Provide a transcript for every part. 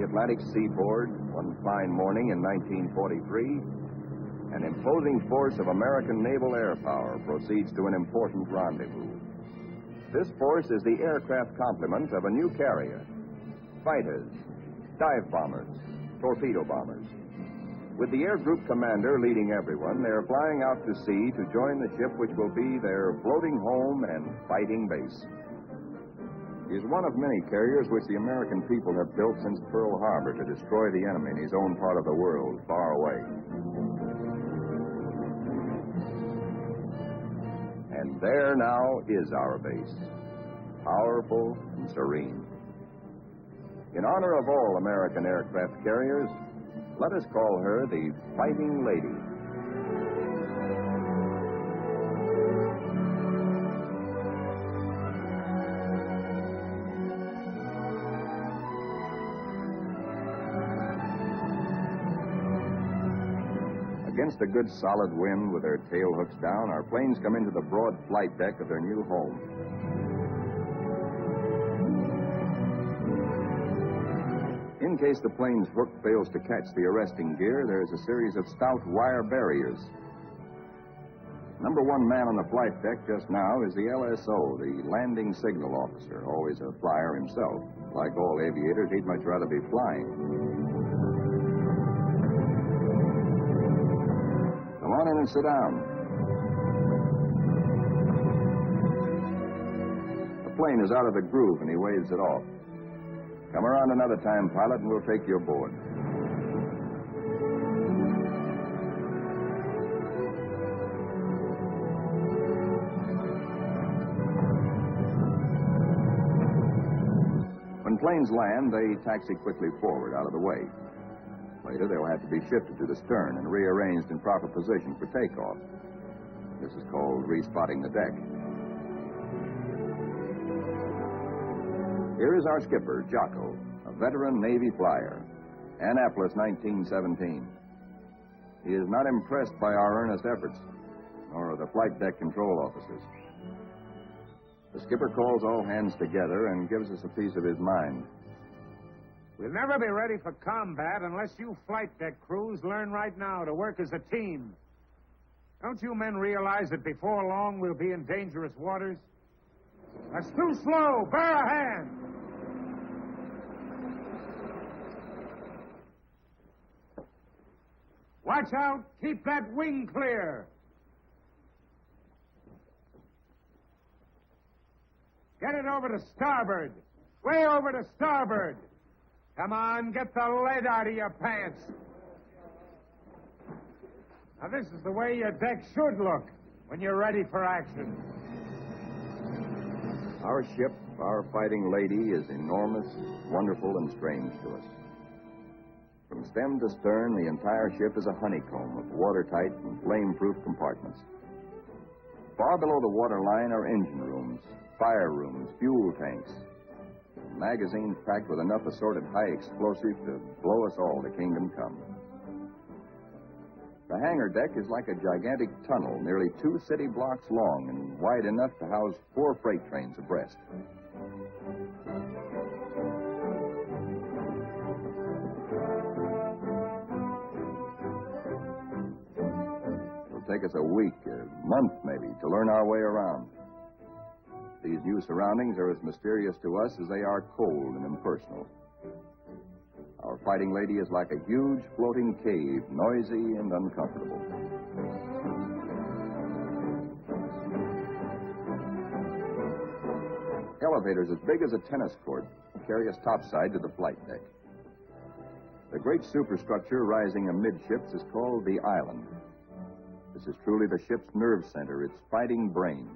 the Atlantic seaboard, one fine morning in 1943, an imposing force of American naval air power proceeds to an important rendezvous. This force is the aircraft complement of a new carrier: fighters, dive bombers, torpedo bombers. With the air group commander leading everyone, they are flying out to sea to join the ship which will be their floating home and fighting base. He is one of many carriers which the American people have built since Pearl Harbor to destroy the enemy in his own part of the world, far away. And there now is our base, powerful and serene. In honor of all American aircraft carriers, let us call her the Fighting Lady. Against a good solid wind with their tail hooks down, our planes come into the broad flight deck of their new home. In case the plane's hook fails to catch the arresting gear, there is a series of stout wire barriers. Number one man on the flight deck just now is the LSO, the landing signal officer, always a flyer himself. Like all aviators, he'd much rather be flying. Come on in and sit down. The plane is out of the groove and he waves it off. Come around another time, pilot, and we'll take you aboard. When planes land, they taxi quickly forward out of the way. Later, they'll have to be shifted to the stern and rearranged in proper position for takeoff. This is called respotting the deck. Here is our skipper, Jocko, a veteran Navy flyer. Annapolis, 1917. He is not impressed by our earnest efforts, nor the flight deck control officers. The skipper calls all hands together and gives us a piece of his mind. We'll never be ready for combat unless you flight deck crews learn right now to work as a team. Don't you men realize that before long we'll be in dangerous waters? That's too slow. Bear a hand. Watch out. Keep that wing clear. Get it over to starboard. Way over to starboard. Come on, get the lead out of your pants. Now, this is the way your deck should look when you're ready for action. Our ship, our Fighting Lady, is enormous, wonderful, and strange to us. From stem to stern, the entire ship is a honeycomb of watertight and flame-proof compartments. Far below the waterline are engine rooms, fire rooms, fuel tanks, magazines packed with enough assorted high explosives to blow us all to kingdom come. The hangar deck is like a gigantic tunnel, nearly 2 city blocks long and wide enough to house 4 freight trains abreast. It'll take us a week, a month maybe, to learn our way around. These new surroundings are as mysterious to us as they are cold and impersonal. Our Fighting Lady is like a huge floating cave, noisy and uncomfortable. Elevators as big as a tennis court carry us topside to the flight deck. The great superstructure rising amidships is called the island. This is truly the ship's nerve center, its fighting brain.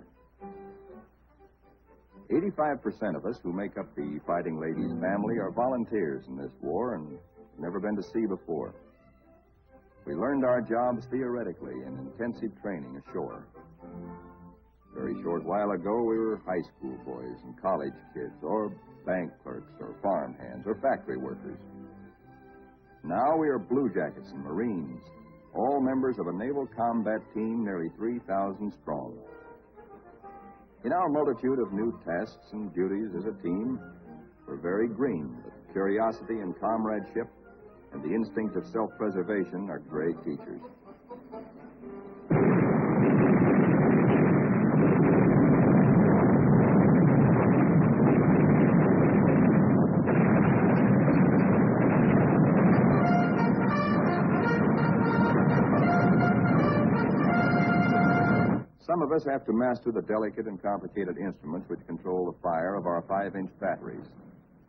85% of us who make up the Fighting Lady's family are volunteers in this war and have never been to sea before. We learned our jobs theoretically in intensive training ashore. A very short while ago, we were high school boys and college kids, or bank clerks, or farm hands, or factory workers. Now we are blue jackets and Marines, all members of a naval combat team nearly 3,000 strong. In our multitude of new tasks and duties as a team, we're very green, but curiosity and comradeship, and the instinct of self-preservation are great teachers. Some of us have to master the delicate and complicated instruments which control the fire of our 5-inch batteries,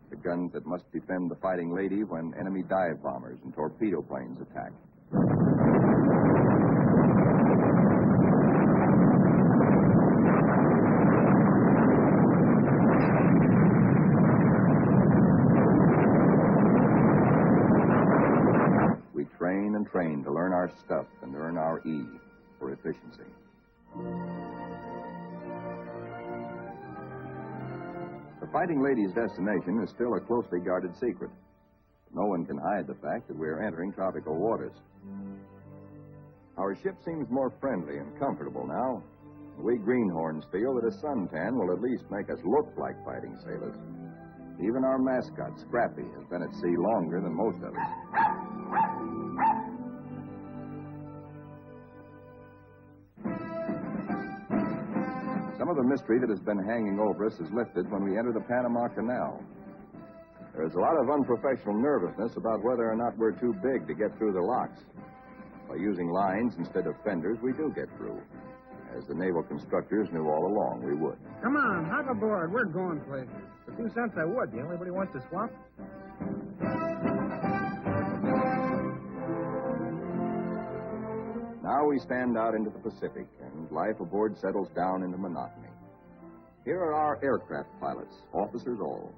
the guns that must defend the Fighting Lady when enemy dive bombers and torpedo planes attack. We train and train to learn our stuff and earn our E for efficiency. The Fighting Lady's destination is still a closely guarded secret. No one can hide the fact that we're entering tropical waters. Our ship seems more friendly and comfortable now. We greenhorns feel that a suntan will at least make us look like fighting sailors. Even our mascot, Scrappy, has been at sea longer than most of us. Some of the mystery that has been hanging over us is lifted when we enter the Panama Canal. There's a lot of unprofessional nervousness about whether or not we're too big to get through the locks. By using lines instead of fenders, we do get through, as the naval constructors knew all along we would. Come on, hop aboard. We're going places. For 2 cents I would. Do anybody wants to swap? Now we stand out into the Pacific, and life aboard settles down into monotony. Here are our aircraft pilots, officers all.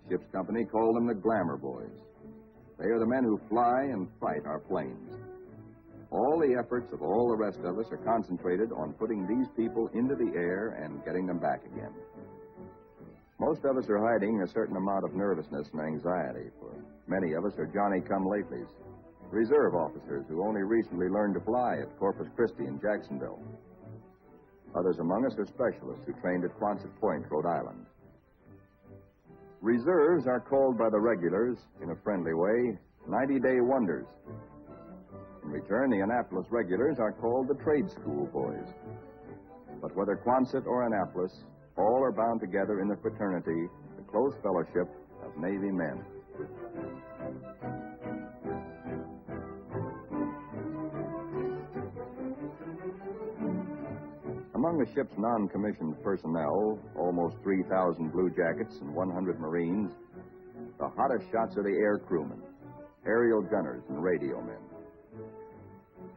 Ship's company call them the glamour boys. They are the men who fly and fight our planes. All the efforts of all the rest of us are concentrated on putting these people into the air and getting them back again. Most of us are hiding a certain amount of nervousness and anxiety, for many of us are Johnny-come-latelys, reserve officers who only recently learned to fly at Corpus Christi and Jacksonville. Others among us are specialists who trained at Quonset Point, Rhode Island. Reserves are called by the regulars, in a friendly way, 90-day wonders. In return, the Annapolis regulars are called the trade school boys. But whether Quonset or Annapolis, all are bound together in the fraternity, the close fellowship of Navy men. Among the ship's non-commissioned personnel, almost 3,000 blue jackets and 100 Marines, the hottest shots are the air crewmen, aerial gunners, and radio men.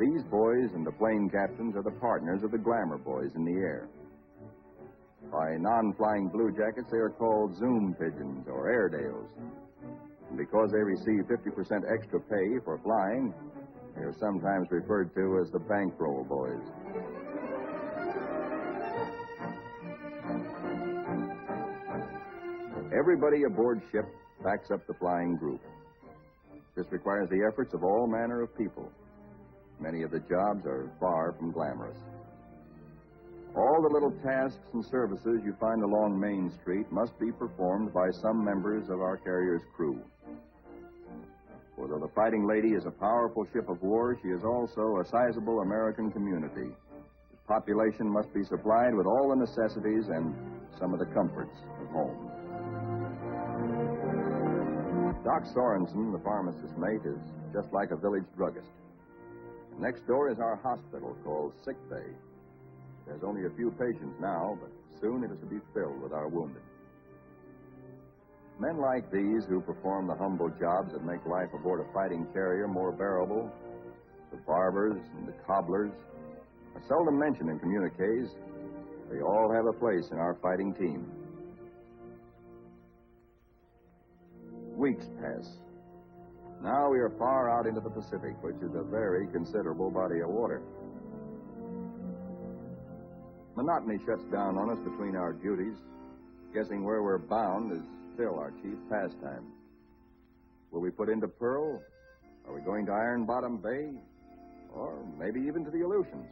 These boys and the plane captains are the partners of the glamour boys in the air. By non-flying blue jackets, they are called Zoom pigeons or Airedales. And because they receive 50% extra pay for flying, they are sometimes referred to as the bankroll boys. Everybody aboard ship backs up the flying group. This requires the efforts of all manner of people. Many of the jobs are far from glamorous. All the little tasks and services you find along Main Street must be performed by some members of our carrier's crew. For though the Fighting Lady is a powerful ship of war, she is also a sizable American community. Its population must be supplied with all the necessities and some of the comforts of home. Doc Sorensen, the pharmacist mate, is just like a village druggist. Next door is our hospital called Sick Bay. There's only a few patients now, but soon it is to be filled with our wounded. Men like these who perform the humble jobs that make life aboard a fighting carrier more bearable, the barbers and the cobblers, are seldom mentioned in communiques. They all have a place in our fighting team. Weeks pass. Now we are far out into the Pacific, which is a very considerable body of water. Monotony shuts down on us between our duties. Guessing where we're bound is still our chief pastime. Will we put into Pearl? Are we going to Iron Bottom Bay? Or maybe even to the Aleutians?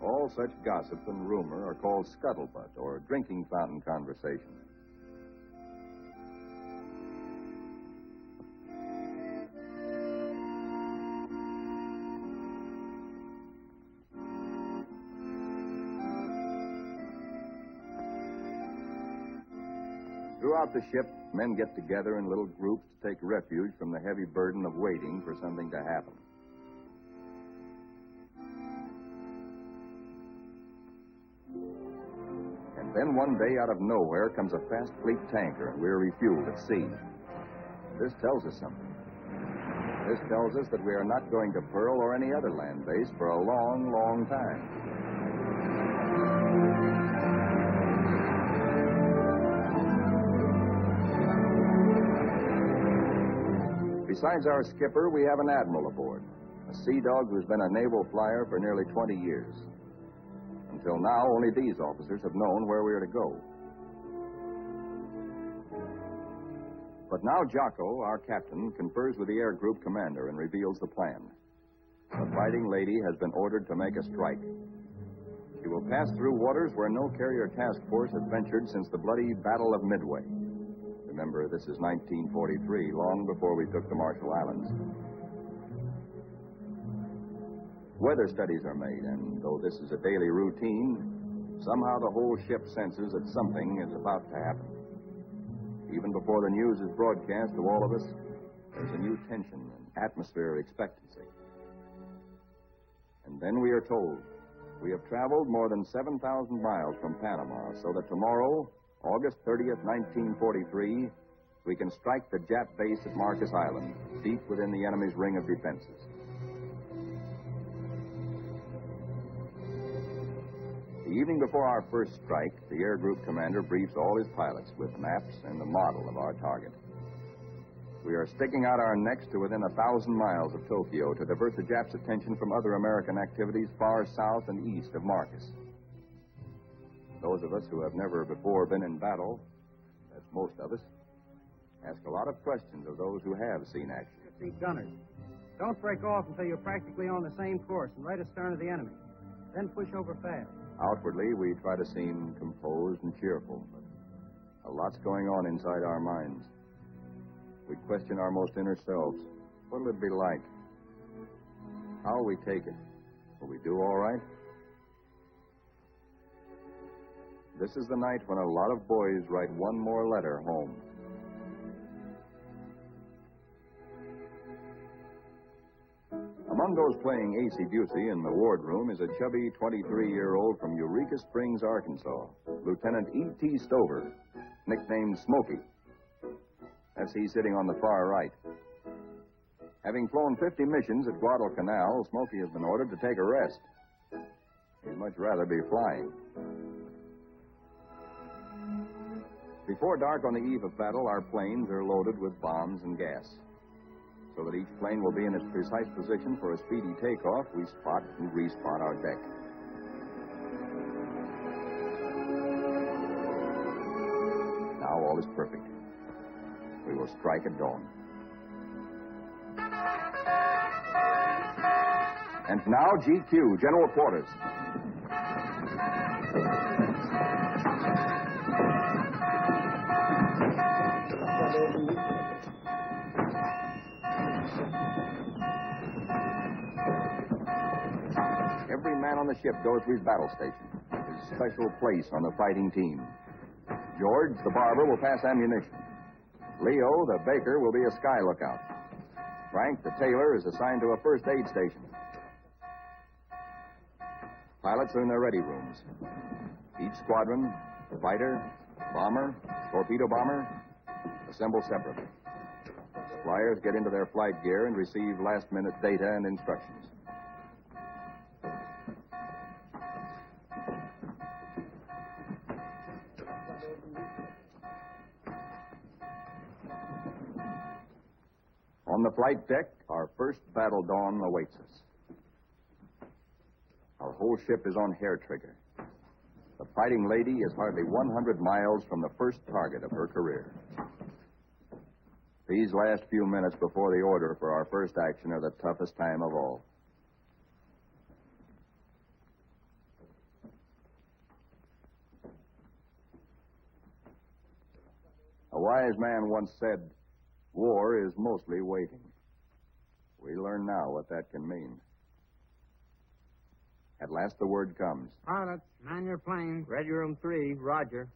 All such gossip and rumor are called scuttlebutt or drinking fountain conversation. Throughout the ship, men get together in little groups to take refuge from the heavy burden of waiting for something to happen. And then one day, out of nowhere, comes a fast fleet tanker, and we're refueled at sea. This tells us something. This tells us that we are not going to Pearl or any other land base for a long, long time. Besides our skipper, we have an admiral aboard, a sea dog who's been a naval flyer for nearly 20 years. Until now, only these officers have known where we are to go. But now Jocko, our captain, confers with the air group commander and reveals the plan. The Fighting Lady has been ordered to make a strike. She will pass through waters where no carrier task force has ventured since the bloody Battle of Midway. Remember, this is 1943, long before we took the Marshall Islands. Weather studies are made, and though this is a daily routine, somehow the whole ship senses that something is about to happen. Even before the news is broadcast to all of us, there's a new tension and atmosphere of expectancy. And then we are told we have traveled more than 7,000 miles from Panama, so that tomorrow, August 30th, 1943, we can strike the Jap base at Marcus Island, deep within the enemy's ring of defenses. The evening before our first strike, the air group commander briefs all his pilots with maps and the model of our target. We are sticking out our necks to within 1,000 miles of Tokyo to divert the Japs' attention from other American activities far south and east of Marcus. Those of us who have never before been in battle, that's most of us, ask a lot of questions of those who have seen action. See gunners. Don't break off until you're practically on the same course and right astern of the enemy. Then push over fast. Outwardly, we try to seem composed and cheerful, but a lot's going on inside our minds. We question our most inner selves. What'll it be like? How'll we take it? Will we do all right? This is the night when a lot of boys write one more letter home. Among those playing acey-deucey in the wardroom is a chubby 23-year-old from Eureka Springs, Arkansas, Lieutenant E.T. Stover, nicknamed Smokey. That's he sitting on the far right. Having flown 50 missions at Guadalcanal, Smokey has been ordered to take a rest. He'd much rather be flying. Before dark on the eve of battle, our planes are loaded with bombs and gas. So that each plane will be in its precise position for a speedy takeoff, we spot and respot our deck. Now all is perfect. We will strike at dawn. And now, GQ, General Quarters. Every man on the ship goes to his battle station, his special place on the fighting team. George, the barber, will pass ammunition. Leo, the baker, will be a sky lookout. Frank, the tailor, is assigned to a first aid station. Pilots are in their ready rooms. Each squadron, fighter, bomber, torpedo bomber, assemble separately. Flyers get into their flight gear and receive last-minute data and instructions. On the flight deck, our first battle dawn awaits us. Our whole ship is on hair trigger. The Fighting Lady is hardly 100 miles from the first target of her career. These last few minutes before the order for our first action are the toughest time of all. A wise man once said, "War is mostly waiting." We learn now what that can mean. At last the word comes. Pilots, man your plane. Ready room 3, Roger.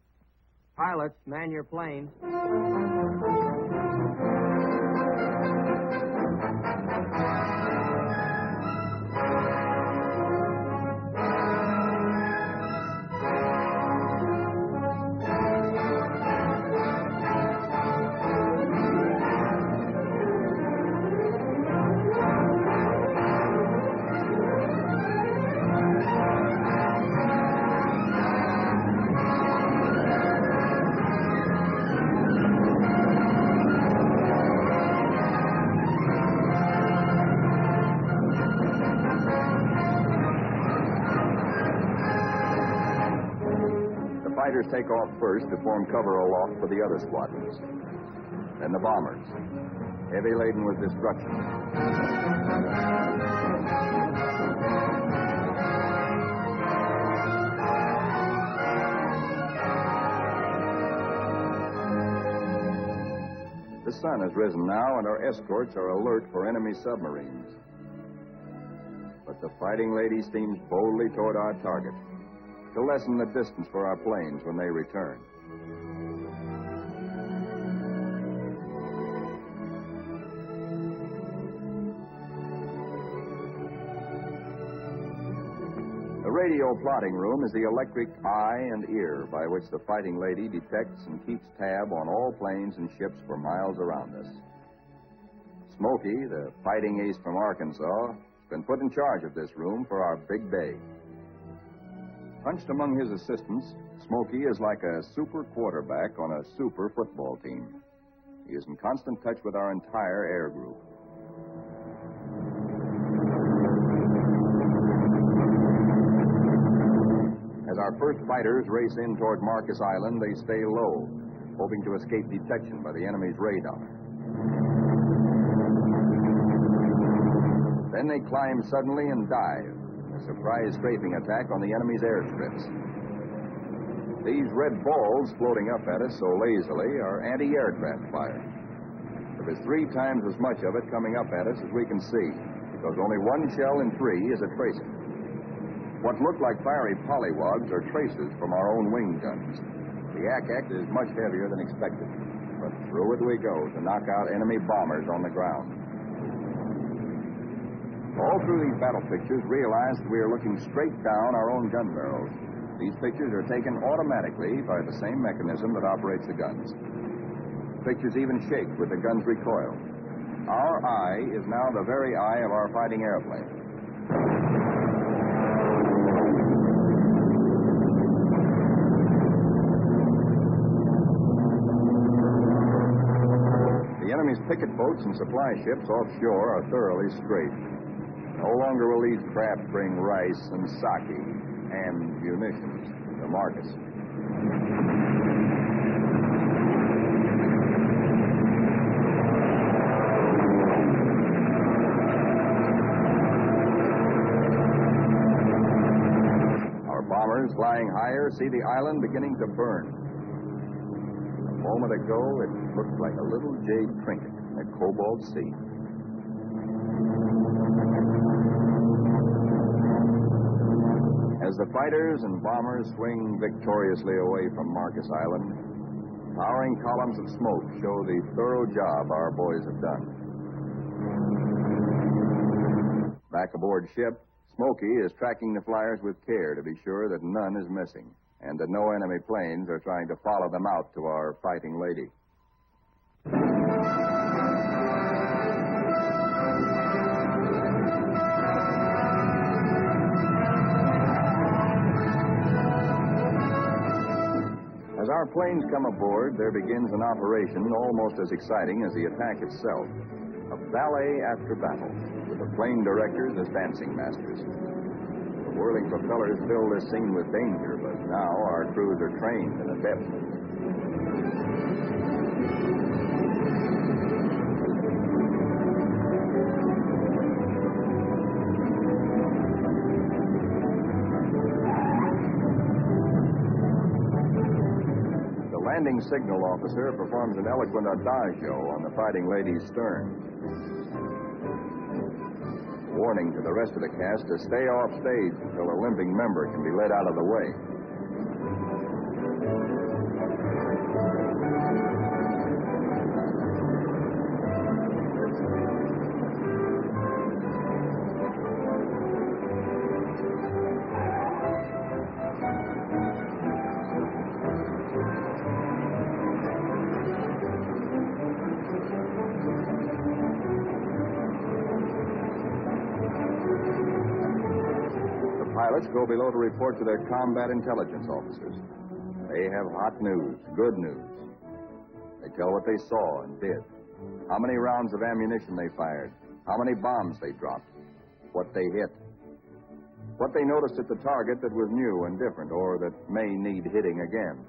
Pilots, man your planes. Fighters take off first to form cover aloft for the other squadrons. Then the bombers, heavy laden with destruction. The sun has risen now, and our escorts are alert for enemy submarines. But the Fighting Lady steams boldly toward our target to lessen the distance for our planes when they return. The radio plotting room is the electric eye and ear by which the Fighting Lady detects and keeps tab on all planes and ships for miles around us. Smokey, the fighting ace from Arkansas, has been put in charge of this room for our big day. Hunched among his assistants, Smokey is like a super quarterback on a super football team. He is in constant touch with our entire air group. As our first fighters race in toward Marcus Island, they stay low, hoping to escape detection by the enemy's radar. Then they climb suddenly and dive. Surprise strafing attack on the enemy's airstrips. These red balls floating up at us so lazily are anti-aircraft fire. There is 3 times as much of it coming up at us as we can see, because only 1 shell in 3 is a tracer. What look like fiery pollywogs are tracers from our own wing guns. The ack-ack is much heavier than expected, but through it we go to knock out enemy bombers on the ground. All through these battle pictures, realize that we are looking straight down our own gun barrels. These pictures are taken automatically by the same mechanism that operates the guns. Pictures even shake with the gun's recoil. Our eye is now the very eye of our fighting airplane. The enemy's picket boats and supply ships offshore are thoroughly strafed. No longer will these craft bring rice and sake and munitions to Marcus. Our bombers flying higher see the island beginning to burn. A moment ago, it looked like a little jade trinket in a cobalt sea. As the fighters and bombers swing victoriously away from Marcus Island, towering columns of smoke show the thorough job our boys have done. Back aboard ship, Smokey is tracking the flyers with care to be sure that none is missing and that no enemy planes are trying to follow them out to our Fighting Lady. As our planes come aboard, there begins an operation almost as exciting as the attack itself. A ballet after battle, with the plane directors as dancing masters. The whirling propellers fill this scene with danger, but now our crews are trained and adept. Landing signal officer performs an eloquent adagio on the Fighting Lady's stern. Warning to the rest of the cast to stay off stage until a limping member can be led out of the way. pilots go below to report to their combat intelligence officers. They have hot news, good news. They tell what they saw and did, how many rounds of ammunition they fired, how many bombs they dropped, what they hit, what they noticed at the target that was new and different or that may need hitting again.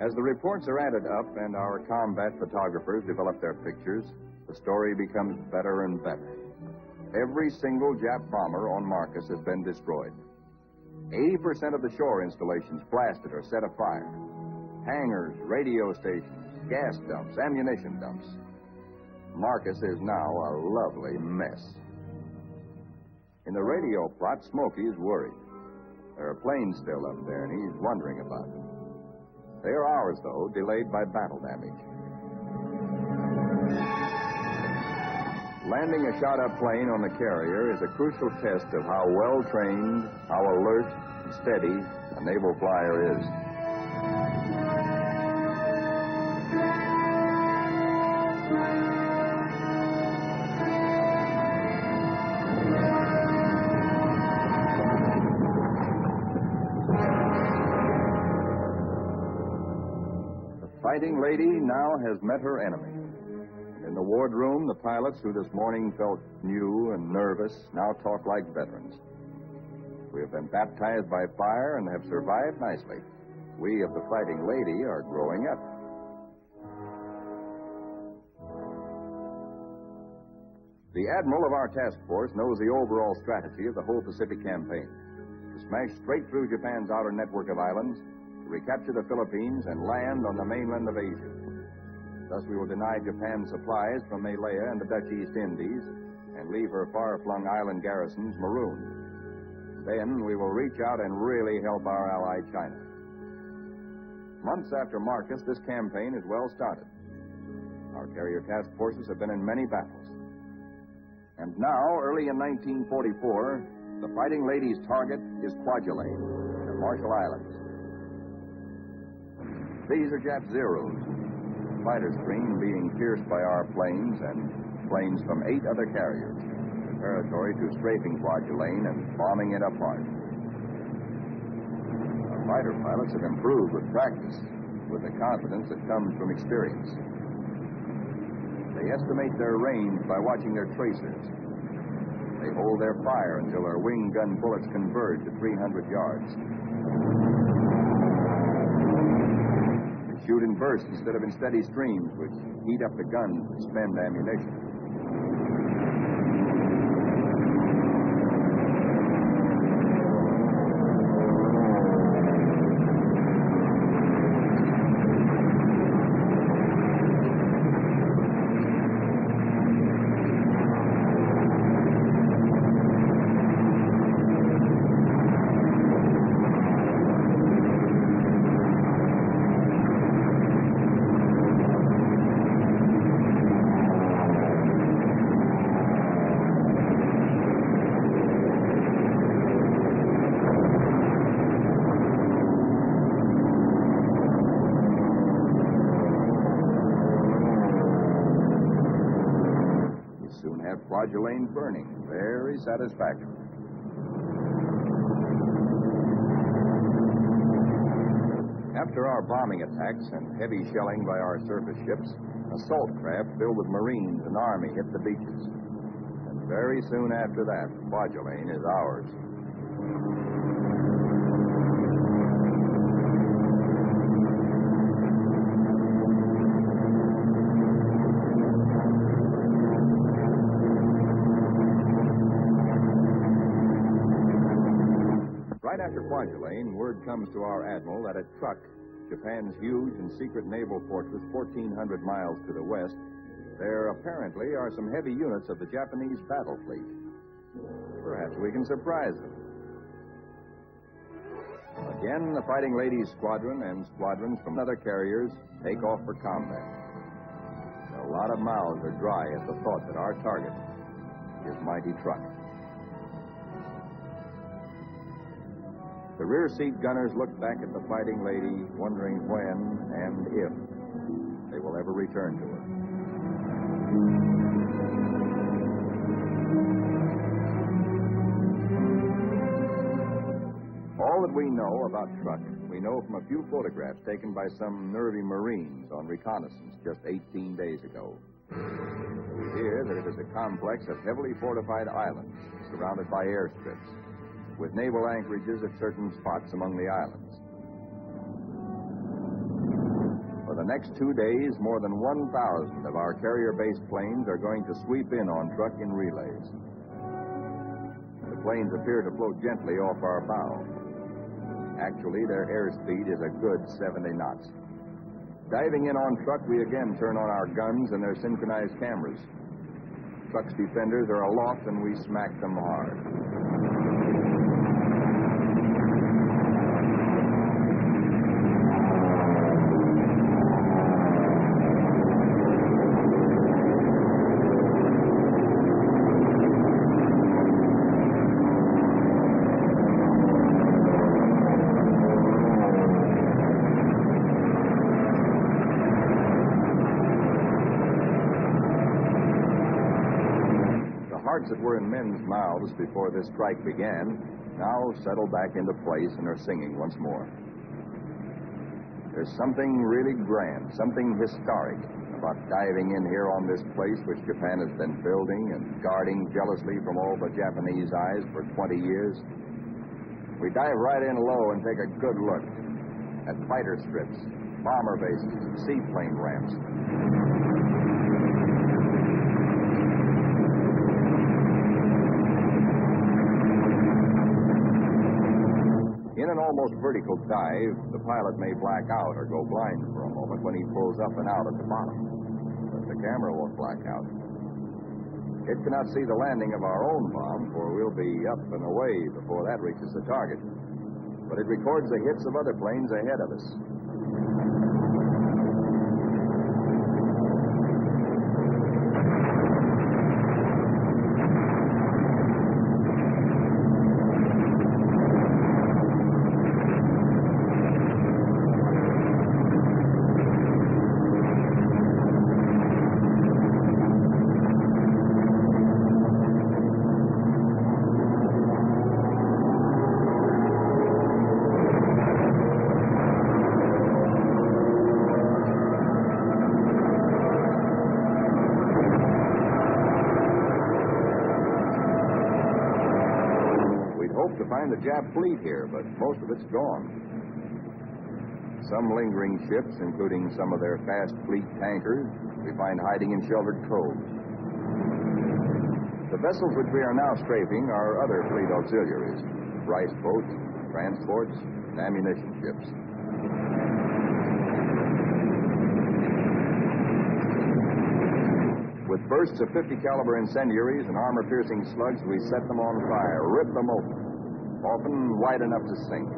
As the reports are added up and our combat photographers develop their pictures, the story becomes better and better. Every single Jap bomber on Marcus has been destroyed. 80% of the shore installations blasted or set afire. Hangars, radio stations, gas dumps, ammunition dumps. Marcus is now a lovely mess. In the radio plot, Smokey is worried. There are planes still up there, and he's wondering about them. They are ours, though, delayed by battle damage. Landing a shot-up plane on the carrier is a crucial test of how well-trained, how alert and steady a naval flyer is. The Fighting Lady now has met her enemy. In the wardroom, the pilots who this morning felt new and nervous now talk like veterans. We have been baptized by fire and have survived nicely. We of the Fighting Lady are growing up. The admiral of our task force knows the overall strategy of the whole Pacific campaign. To smash straight through Japan's outer network of islands, to recapture the Philippines and land on the mainland of Asia. Thus, we will deny Japan supplies from Malaya and the Dutch East Indies and leave her far-flung island garrisons marooned. Then we will reach out and really help our ally China. Months after Marcus, this campaign is well started. Our carrier task forces have been in many battles. And now, early in 1944, the Fighting Lady's target is Kwajalein, the Marshall Islands. These are Jap Zeros, the fighter stream being pierced by our planes and planes from 8 other carriers, preparatory to strafing Kwajalein and bombing it apart. Our fighter pilots have improved with practice, with the confidence that comes from experience. They estimate their range by watching their tracers. They hold their fire until their wing gun bullets converge at 300 yards. They shoot in bursts instead of in steady streams, which heat up the guns and spend ammunition. Kwajalein burning. Very satisfactory. After our bombing attacks and heavy shelling by our surface ships, assault craft filled with Marines and Army hit the beaches. And very soon after that, Kwajalein is ours. Right after Kwajalein, word comes to our admiral that at Truk, Japan's huge and secret naval fortress 1,400 miles to the west, there apparently are some heavy units of the Japanese battle fleet. Perhaps we can surprise them. Again, the Fighting Ladies squadron and squadrons from other carriers take off for combat. A lot of mouths are dry at the thought that our target is mighty Truk. The rear seat gunners look back at the Fighting Lady, wondering when and if they will ever return to her. we know about truck, we know from a few photographs taken by some nervy Marines on reconnaissance just 18 days ago. We hear that it is a complex of heavily fortified islands surrounded by airstrips, with naval anchorages at certain spots among the islands. For the next 2 days, more than 1,000 of our carrier-based planes are going to sweep in on truck in relays. The planes appear to float gently off our bow. Actually, their airspeed is a good 70 knots. Diving in on truck, we again turn on our guns and their synchronized cameras. Truck's defenders are aloft, and we smack them hard. Hearts that were in men's mouths before this strike began now settle back into place and are singing once more. There's something really grand, something historic about diving in here on this place which Japan has been building and guarding jealously from all the Japanese eyes for 20 years. We dive right in low and take a good look at fighter strips, bomber bases, and seaplane ramps. In an almost vertical dive, the pilot may black out or go blind for a moment when he pulls up and out at the bottom. But the camera won't black out. It cannot see the landing of our own bomb, for we'll be up and away before that reaches the target. But it records the hits of other planes ahead of us. To find the Jap fleet here, but most of it's gone. Some lingering ships, including some of their fast fleet tankers, we find hiding in sheltered coves. The vessels which we are now strafing are other fleet auxiliaries, rice boats, transports, and ammunition ships. With bursts of 50 caliber incendiaries and armor-piercing slugs, we set them on fire, rip them open, often wide enough to sink.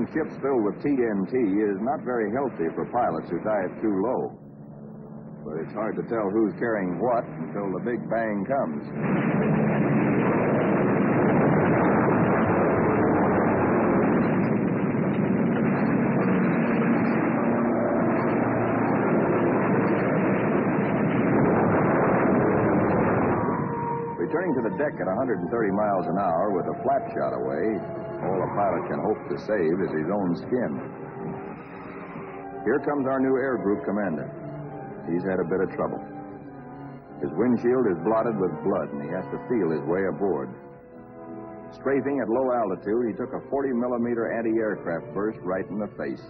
Ships filled with TNT is not very healthy for pilots who dive too low. But it's hard to tell who's carrying what until the big bang comes. Returning to the deck at 130 miles an hour with a flat shot away, all a pilot can hope to save is his own skin. Here comes our new air group commander. He's had a bit of trouble. His windshield is blotted with blood, and he has to feel his way aboard. Strafing at low altitude, he took a 40-millimeter anti-aircraft burst right in the face.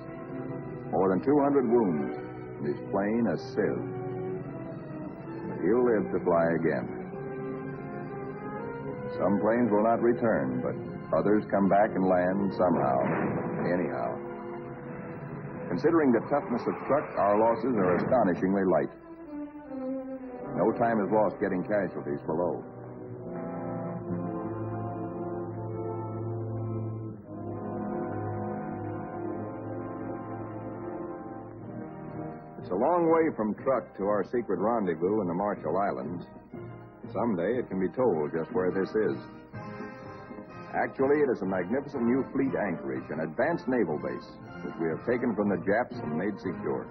More than 200 wounds, and his plane a sieve. But he'll live to fly again. Some planes will not return, but others come back and land somehow, anyhow. Considering the toughness of truck, our losses are astonishingly light. No time is lost getting casualties below. It's a long way from truck to our secret rendezvous in the Marshall Islands. Someday it can be told just where this is. Actually, it is a magnificent new fleet anchorage, an advanced naval base, which we have taken from the Japs and made secure.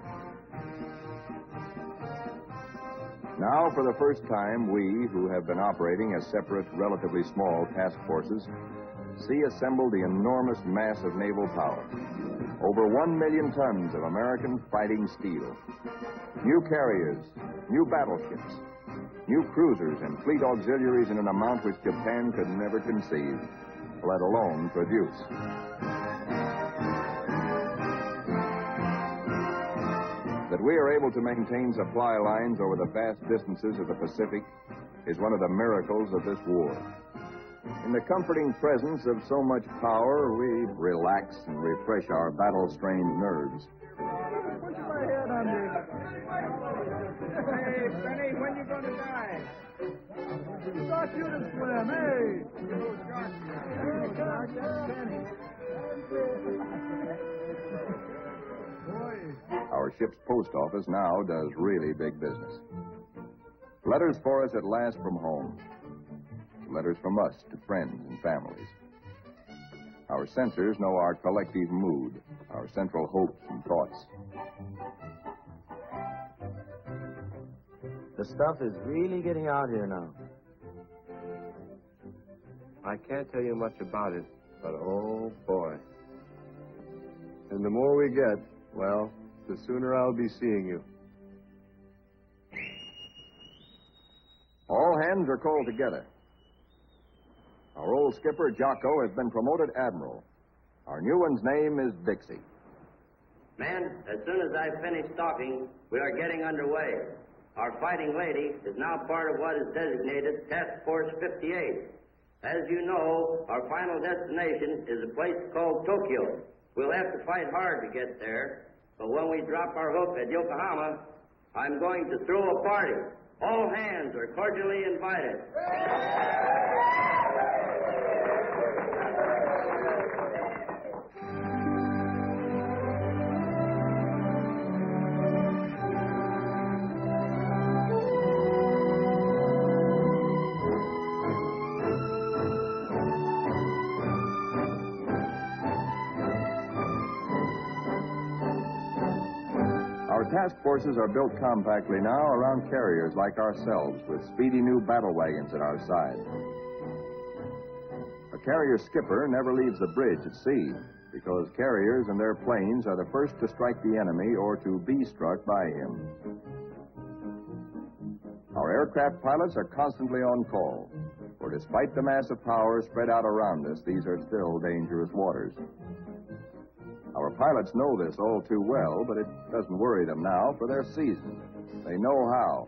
Now, for the first time, we, who have been operating as separate, relatively small task forces, see assembled the enormous mass of naval power. Over 1 million tons of American fighting steel. New carriers, new battleships, new cruisers and fleet auxiliaries in an amount which Japan could never conceive, let alone produce. That we are able to maintain supply lines over the vast distances of the Pacific is one of the miracles of this war. In the comforting presence of so much power, we relax and refresh our battle-strained nerves. Put my head under. Hey, Benny, when you going to die? You thought you'd have swim, hey? Our ship's post office now does really big business. Letters for us at last from home. Letters from us to friends and families. Our censors know our collective mood, our central hopes and thoughts. The stuff is really getting out here now. I can't tell you much about it, but oh boy. And the more we get, well, the sooner I'll be seeing you. All hands are called together. Our old skipper, Jocko, has been promoted admiral. Our new one's name is Dixie. Men, as soon as I finish talking, we are getting underway. Our fighting lady is now part of what is designated Task Force 58. As you know, our final destination is a place called Tokyo. We'll have to fight hard to get there, but when we drop our hook at Yokohama, I'm going to throw a party. All hands are cordially invited. Our task forces are built compactly now around carriers like ourselves, with speedy new battle wagons at our side. A carrier skipper never leaves the bridge at sea, because carriers and their planes are the first to strike the enemy or to be struck by him. Our aircraft pilots are constantly on call, for despite the massive power spread out around us, these are still dangerous waters. Our pilots know this all too well, but it doesn't worry them now, for they're seasoned. They know how.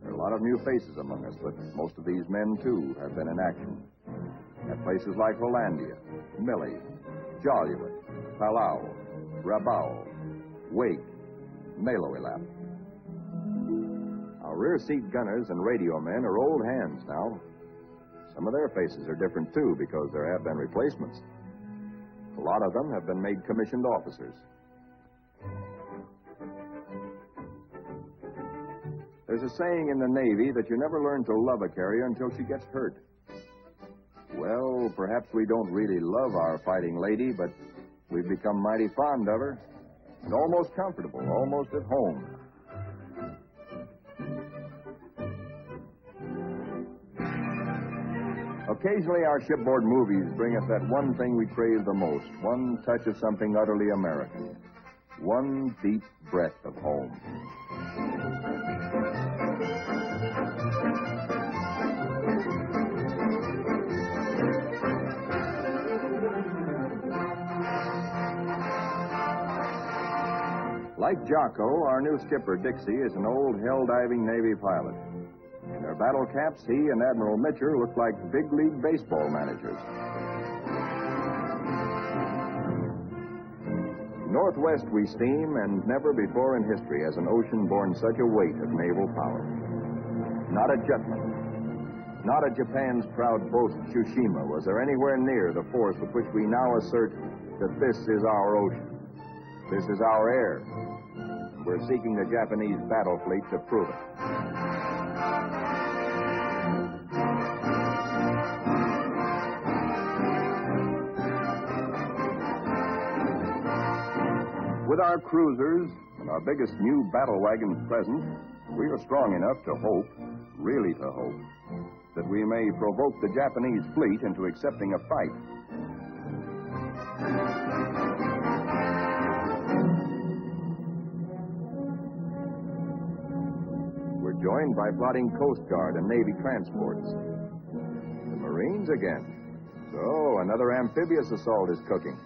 There are a lot of new faces among us, but most of these men, too, have been in action. At places like Hollandia, Millie, Joliet, Palau, Rabaul, Wake, Maloelap. Our rear seat gunners and radio men are old hands now. Some of their faces are different, too, because there have been replacements. A lot of them have been made commissioned officers. There's a saying in the Navy that you never learn to love a carrier until she gets hurt. Well, perhaps we don't really love our fighting lady, but we've become mighty fond of her and almost comfortable, almost at home. Occasionally, our shipboard movies bring us that one thing we crave the most, one touch of something utterly American, one deep breath of home. Like Jocko, our new skipper, Dixie, is an old hell-diving Navy pilot. In their battle caps, he and Admiral Mitcher look like big league baseball managers. Northwest we steam, and never before in history has an ocean borne such a weight of naval power. Not a Jutland, not a Japan's proud boast, Tsushima, was there anywhere near the force with which we now assert that this is our ocean. This is our air. We're seeking the Japanese battle fleet to prove it. With our cruisers and our biggest new battle wagons present, we are strong enough to hope, really to hope, that we may provoke the Japanese fleet into accepting a fight. We're joined by plotting Coast Guard and Navy transports. The Marines again. So, another amphibious assault is cooking.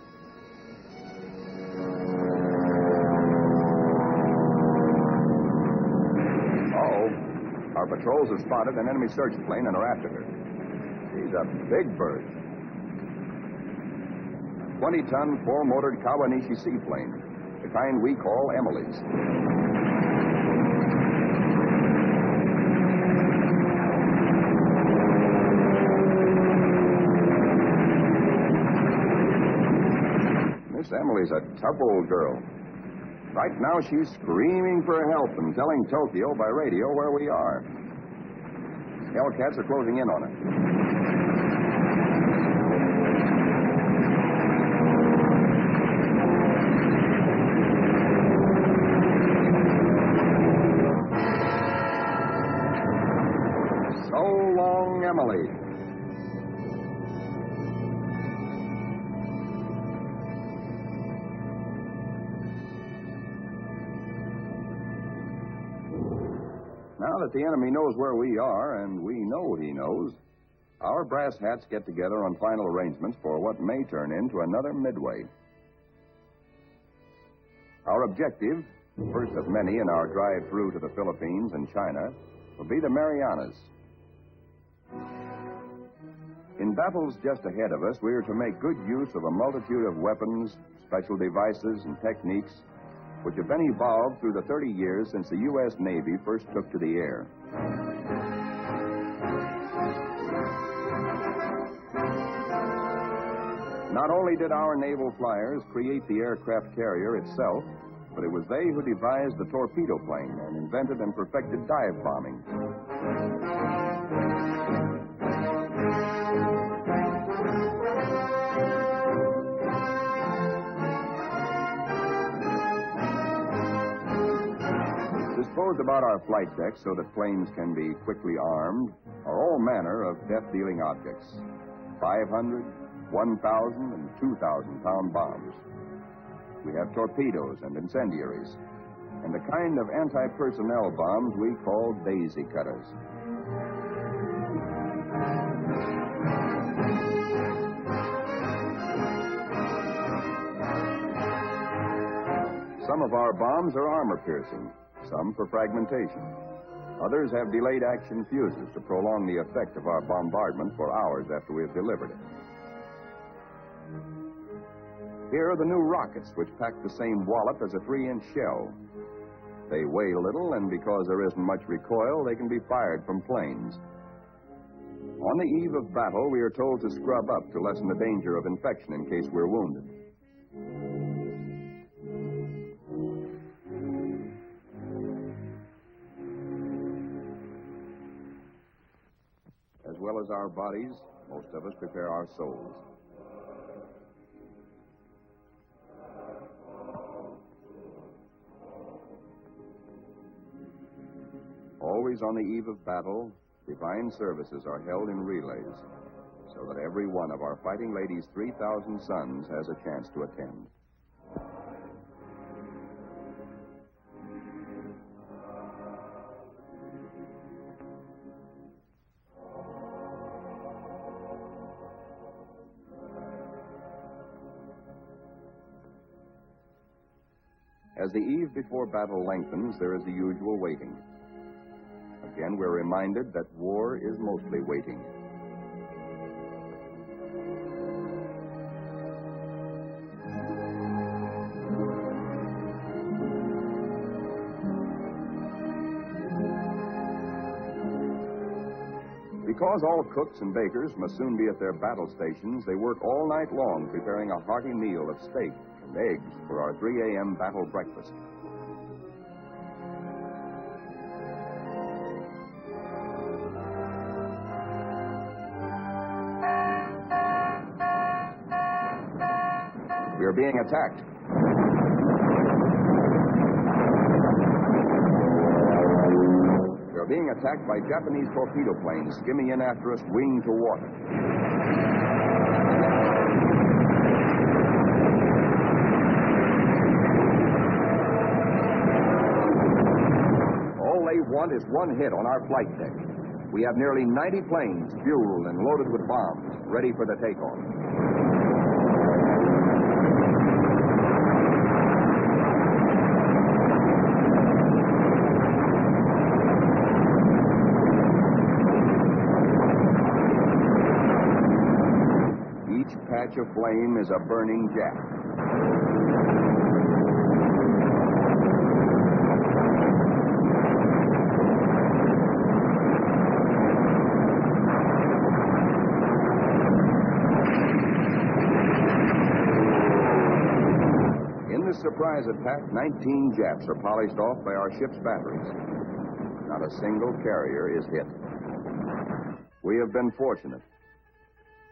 Our patrols have spotted an enemy search plane and are after her. She's a big bird. 20-ton, four-motored Kawanishi seaplane, the kind we call Emily's. Miss Emily's a tough old girl. Right now, she's screaming for help and telling Tokyo by radio where we are. Hellcats are closing in on her. So long, Emily. Now that the enemy knows where we are, and we know he knows, our brass hats get together on final arrangements for what may turn into another Midway. Our objective, the first of many in our drive through to the Philippines and China, will be the Marianas. In battles just ahead of us, we are to make good use of a multitude of weapons, special devices, and techniques which have been evolved through the 30 years since the U.S. Navy first took to the air. Not only did our naval flyers create the aircraft carrier itself, but it was they who devised the torpedo plane and invented and perfected dive bombing. Disposed about our flight decks so that planes can be quickly armed are all manner of death-dealing objects. 500, 1,000, and 2,000-pound bombs. We have torpedoes and incendiaries, and the kind of anti-personnel bombs we call daisy cutters. Some of our bombs are armor-piercing, some for fragmentation. Others have delayed action fuses to prolong the effect of our bombardment for hours after we have delivered it. Here are the new rockets, which pack the same wallop as a 3-inch shell. They weigh little, and because there isn't much recoil, they can be fired from planes. On the eve of battle, we are told to scrub up to lessen the danger of infection in case we're wounded. As well as our bodies, most of us prepare our souls. Always on the eve of battle, divine services are held in relays, so that every one of our fighting ladies' 3,000 sons has a chance to attend. As the eve before battle lengthens, there is the usual waiting. Again, we're reminded that war is mostly waiting. because all cooks and bakers must soon be at their battle stations, they work all night long preparing a hearty meal of steak and eggs for our 3 a.m. battle breakfast. We are being attacked. We are being attacked by Japanese torpedo planes skimming in after us, wing to water. All they want is one hit on our flight deck. We have nearly 90 planes fueled and loaded with bombs, ready for the takeoff. Each patch of flame is a burning Jap. In this surprise attack, 19 Japs are polished off by our ship's batteries. Not a single carrier is hit. We have been fortunate.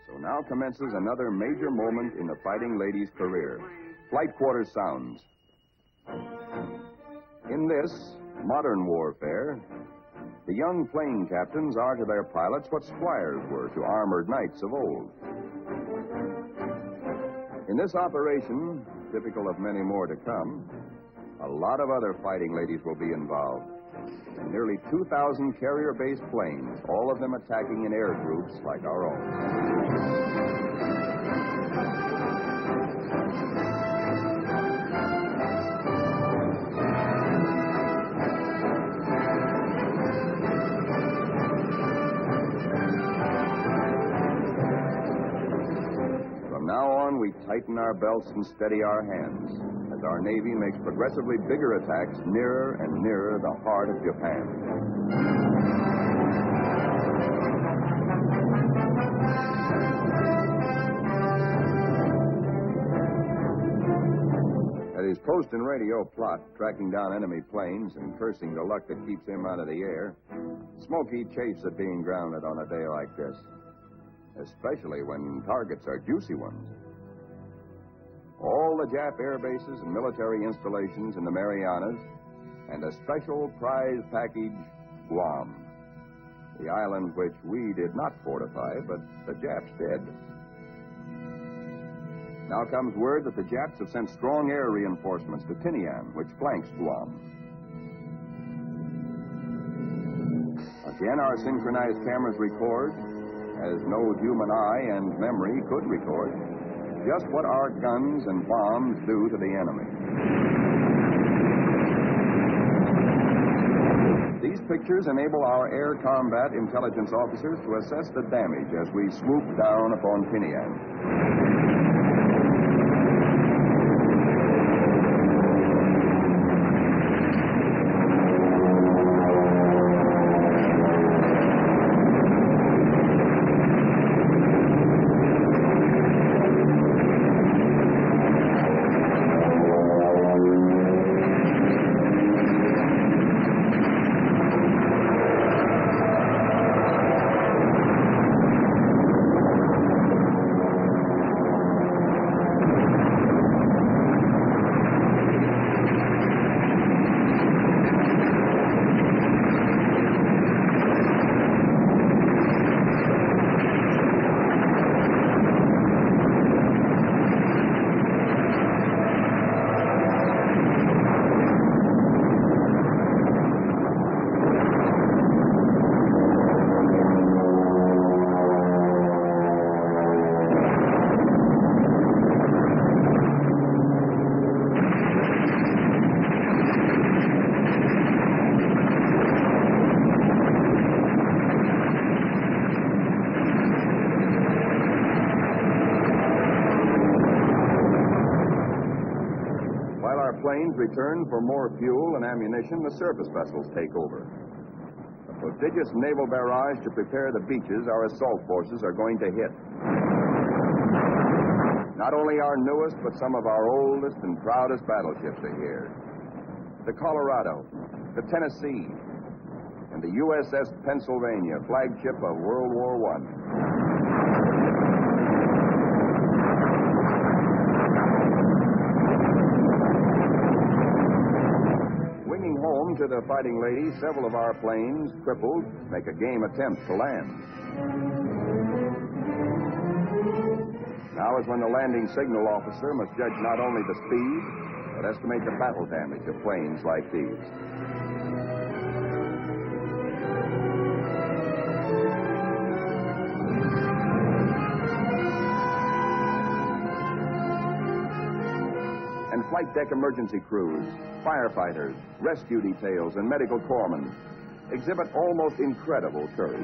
So now commences another major moment in the fighting lady's career. Flight quarters sounds. In this modern warfare, the young plane captains are to their pilots what squires were to armored knights of old. In this operation, typical of many more to come, a lot of other fighting ladies will be involved. And nearly 2,000 carrier-based planes, all of them attacking in air groups like our own. From now on, we tighten our belts and steady our hands as our Navy makes progressively bigger attacks nearer and nearer the heart of Japan. At his post and radio plot, tracking down enemy planes and cursing the luck that keeps him out of the air, Smokey chafes at being grounded on a day like this, especially when targets are juicy ones. All the Jap air bases and military installations in the Marianas, and a special prize package, Guam, the island which we did not fortify, but the Japs did. Now comes word that the Japs have sent strong air reinforcements to Tinian, which flanks Guam. Again, our synchronized cameras record, as no human eye and memory could record, just what our guns and bombs do to the enemy. These pictures enable our air combat intelligence officers to assess the damage as we swoop down upon Tinian. Planes return for more fuel and ammunition, the surface vessels take over. The prodigious naval barrage to prepare the beaches our assault forces are going to hit. Not only our newest, but some of our oldest and proudest battleships are here. The Colorado, the Tennessee, and the USS Pennsylvania, flagship of World War I. Winging home to the Fighting Lady, several of our planes, crippled, make a game attempt to land. Now is when the landing signal officer must judge not only the speed, but estimate the battle damage of planes like these. And flight deck emergency crews, firefighters, rescue details, and medical corpsmen exhibit almost incredible courage.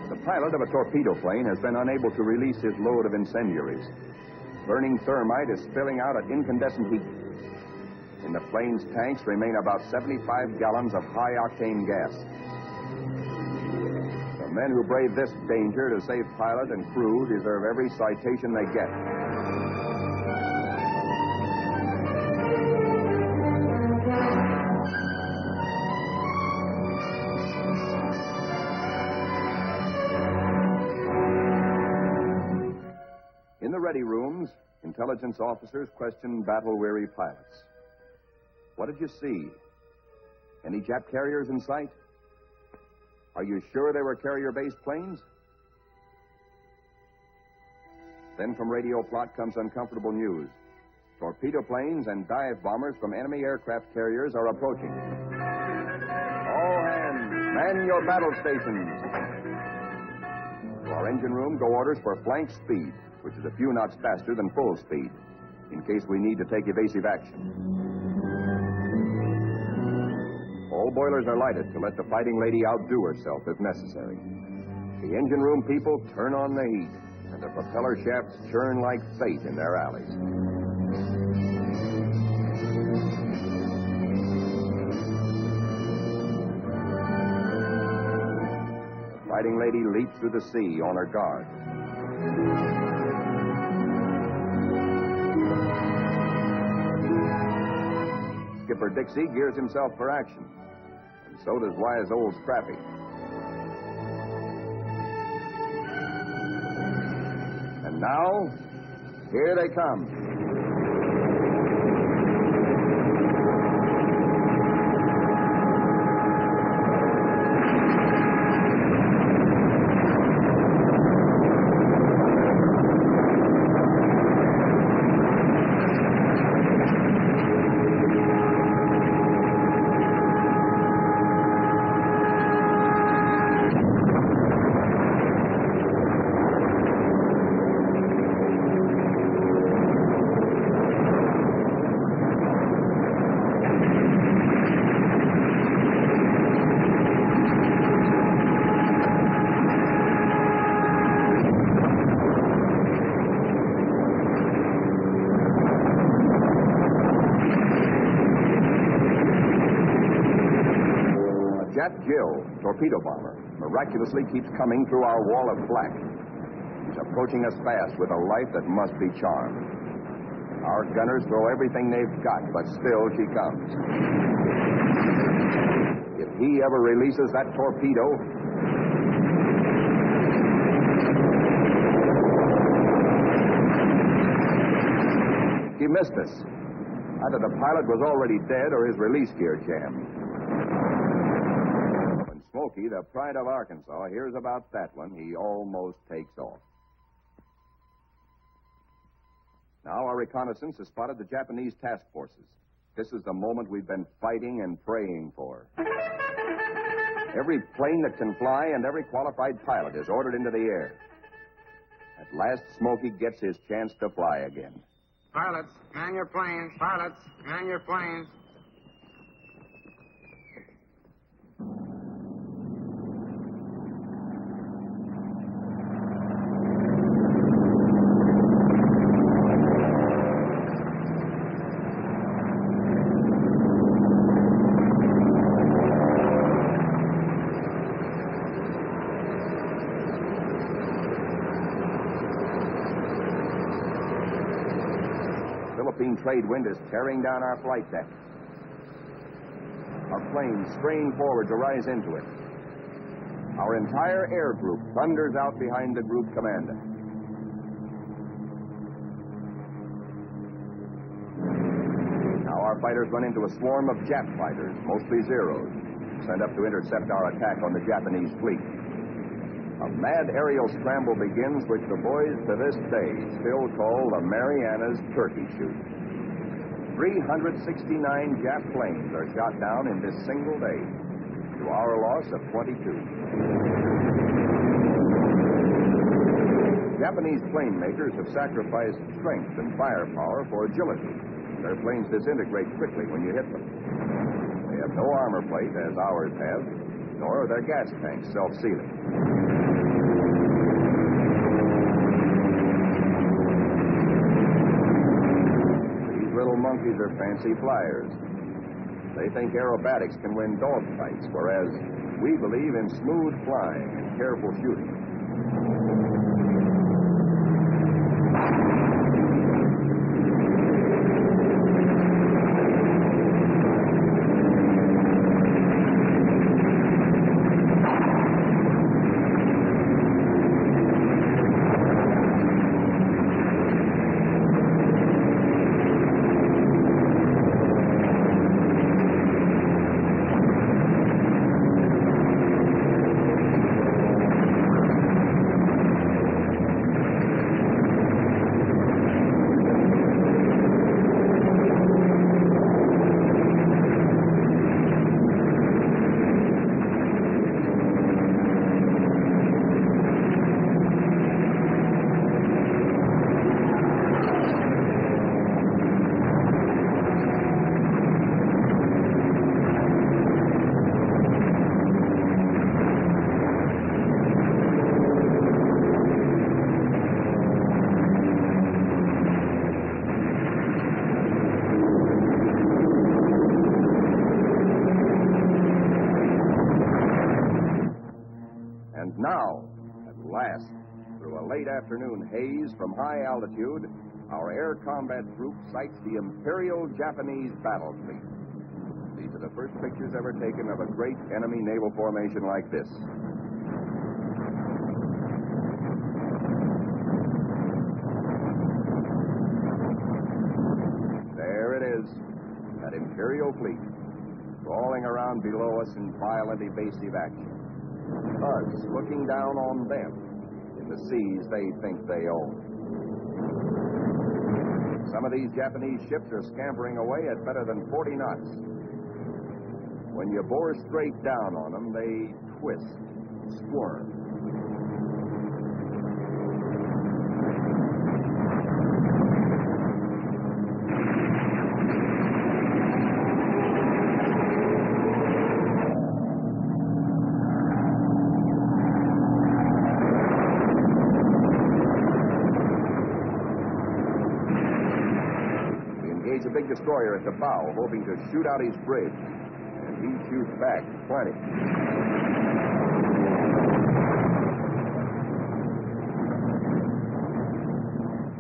The pilot of a torpedo plane has been unable to release his load of incendiaries. Burning thermite is spilling out at incandescent heat. In the plane's tanks remain about 75 gallons of high-octane gas. The men who brave this danger to save pilot and crew deserve every citation they get. In the ready rooms, intelligence officers question battle-weary pilots. What did you see? Any Jap carriers in sight? Are you sure they were carrier-based planes? Then from radio plot comes uncomfortable news. Torpedo planes and dive bombers from enemy aircraft carriers are approaching. All hands, man your battle stations. To our engine room go orders for flank speed, which is a few knots faster than full speed, in case we need to take evasive action. All boilers are lighted to let the Fighting Lady outdo herself if necessary. The engine room people turn on the heat, and the propeller shafts churn like fate in their alleys. The Fighting Lady leaps through the sea on her guard. Skipper Dixie gears himself for action, and so does wise old Scrappy. And now, here they come. Jill, torpedo bomber, miraculously keeps coming through our wall of black. She's approaching us fast with a life that must be charmed. Our gunners throw everything they've got, but still she comes. If he ever releases that torpedo... He missed us. Either the pilot was already dead or his release gear jammed. Smokey, the pride of Arkansas, hears about that one, he almost takes off. Now our reconnaissance has spotted the Japanese task forces. This is the moment we've been fighting and praying for. Every plane that can fly and every qualified pilot is ordered into the air. At last, Smokey gets his chance to fly again. Pilots, man your planes. Pilots, man your planes. Philippine trade wind is tearing down our flight deck. Our planes strain forward to rise into it. Our entire air group thunders out behind the group commander. Now our fighters run into a swarm of Jap fighters, mostly Zeros, sent up to intercept our attack on the Japanese fleet. A mad aerial scramble begins, which the boys to this day still call the Marianas Turkey Shoot. 369 Jap planes are shot down in this single day, to our loss of 22. Japanese plane makers have sacrificed strength and firepower for agility. Their planes disintegrate quickly when you hit them. They have no armor plate, as ours have, nor are their gas tanks self-sealing. Little monkeys are fancy flyers. They think aerobatics can win dogfights, whereas we believe in smooth flying and careful shooting. Now, at last, through a late afternoon haze from high altitude, our air combat group sights the Imperial Japanese battle fleet. These are the first pictures ever taken of a great enemy naval formation like this. There it is, that Imperial fleet, crawling around below us in violent evasive action. Us looking down on them in the seas they think they own. Some of these Japanese ships are scampering away at better than 40 knots. When you bore straight down on them, they twist, squirm. A big destroyer at the bow, hoping to shoot out his bridge. And he shoots back plenty.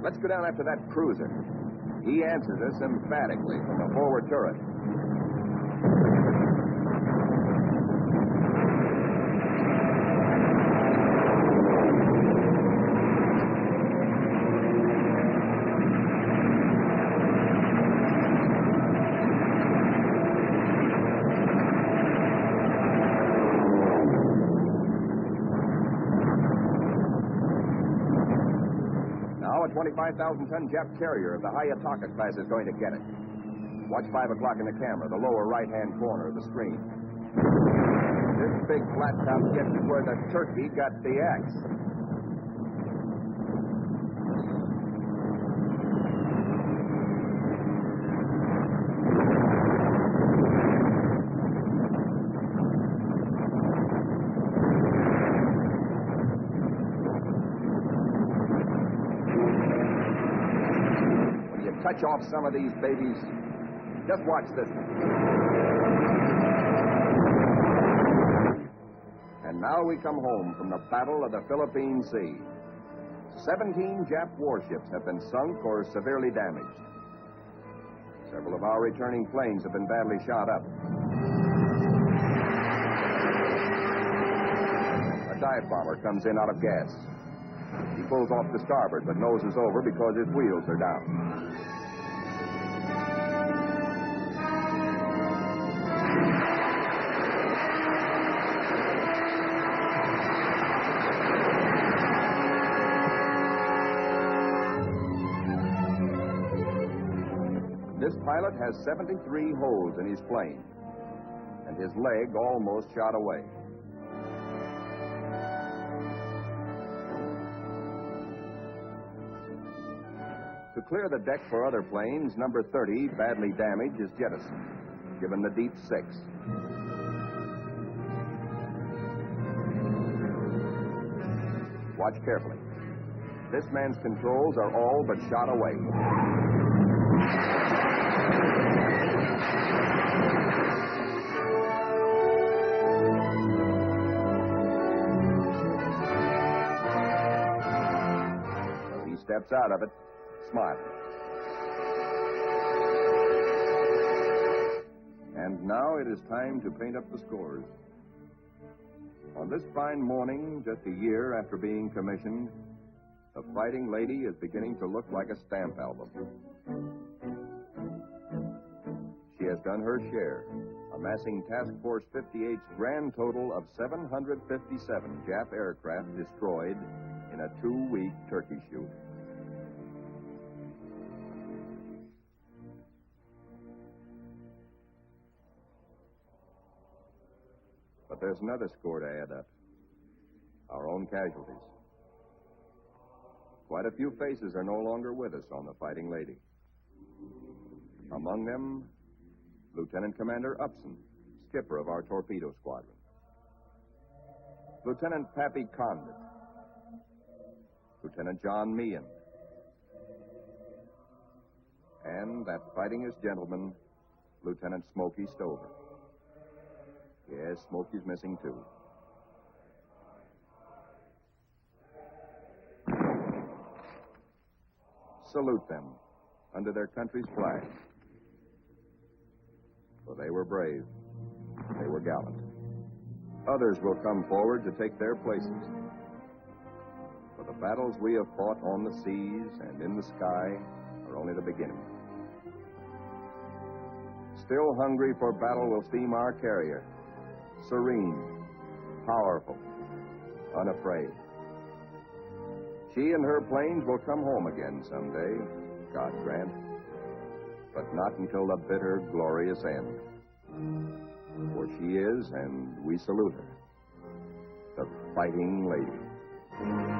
Let's go down after that cruiser. He answers us emphatically from the forward turret. A 25,000-ton Jap carrier of the Hayataka class is going to get it. Watch 5 o'clock in the camera, the lower right-hand corner of the screen. This big flat top gets it where the turkey got the axe. touch off some of these babies. Just watch this one. And now we come home from the Battle of the Philippine Sea. 17 Jap warships have been sunk or severely damaged. Several of our returning planes have been badly shot up. A dive bomber comes in out of gas. He pulls off to starboard, but noses over because his wheels are down. This pilot has 73 holes in his plane, and his leg almost shot away. To clear the deck for other planes, number 30, badly damaged, is jettisoned, given the deep 6. Watch carefully. This man's controls are all but shot away. He steps out of it, smiling. And now it is time to paint up the scores. On this fine morning, just a year after being commissioned, the Fighting Lady is beginning to look like a stamp album. She has done her share, amassing Task Force 58's grand total of 757 Jap aircraft destroyed in a 2-week turkey shoot. But there's another score to add up. Our own casualties. Quite a few faces are no longer with us on the Fighting Lady. Among them, Lieutenant Commander Upson, skipper of our torpedo squadron. Lieutenant Pappy Condit. Lieutenant John Meehan. And that fightingest gentleman, Lieutenant Smokey Stover. Yes, Smokey's missing, too. Salute them under their country's flag. For they were brave. They were gallant. Others will come forward to take their places. For the battles we have fought on the seas and in the sky are only the beginning. Still hungry for battle will steam our carrier. Serene, powerful, unafraid. She and her planes will come home again someday, God grant, but not until the bitter, glorious end. For she is, and we salute her, the Fighting Lady.